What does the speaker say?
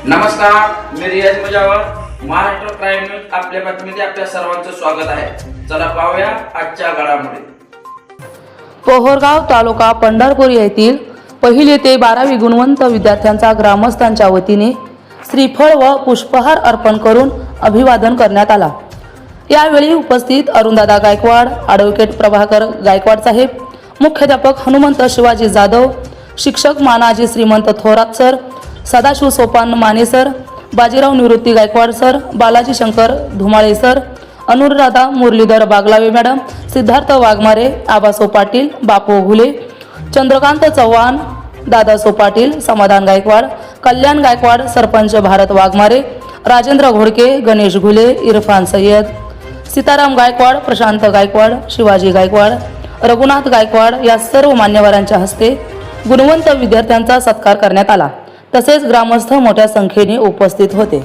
नमस्कार, मी रियाज Mujawar. Maharashtra prime news आपल्या बातमीमध्ये आपल्या सर्वांचं स्वागत आहे. चला पाहूया आजच्या घडामोडी. पोहरगाव तालुका पंढरपूर येथील 1ली ते 12वी गुणवंत विद्यार्थ्यांचा ग्रामस्थांच्या वतीने श्रीफळ व पुष्पहार अर्पण करून अभिवादन करण्यात आला. यावेळी उपस्थित अरुणदादा गायकवाड, ॲडव्होकेट प्रभाकर गायकवाड साहेब, मुख्याध्यापक हनुमंत शिवाजी जाधव, शिक्षक Manaji Shrimant Thorat sir, Sadashiv Sopan Mane sir, Bajirao Nivrutti Gaikwad sir, Balaji Shankar Dhumale sir, Anuradha Muralidhar Bagalave madam, Siddharth Waghmare, Abaso Patil, Bapu Ghule, Chandrakant Chavan, Dadaso Patil, Samadhan Gaikwad, कल्याण गायकवाड, सरपंच भारत वाघमारे, राजेंद्र घोडके, गणेश घुले, इरफान सय्यद, सीताराम गायकवाड, प्रशांत गायकवाड, शिवाजी गायकवाड, रघुनाथ गायकवाड या सर्व मान्यवरांच्या हस्ते गुणवंत विद्यार्थ्यांचा सत्कार करण्यात आला. तसेच ग्रामस्थ मोठ्या संख्येने उपस्थित होते.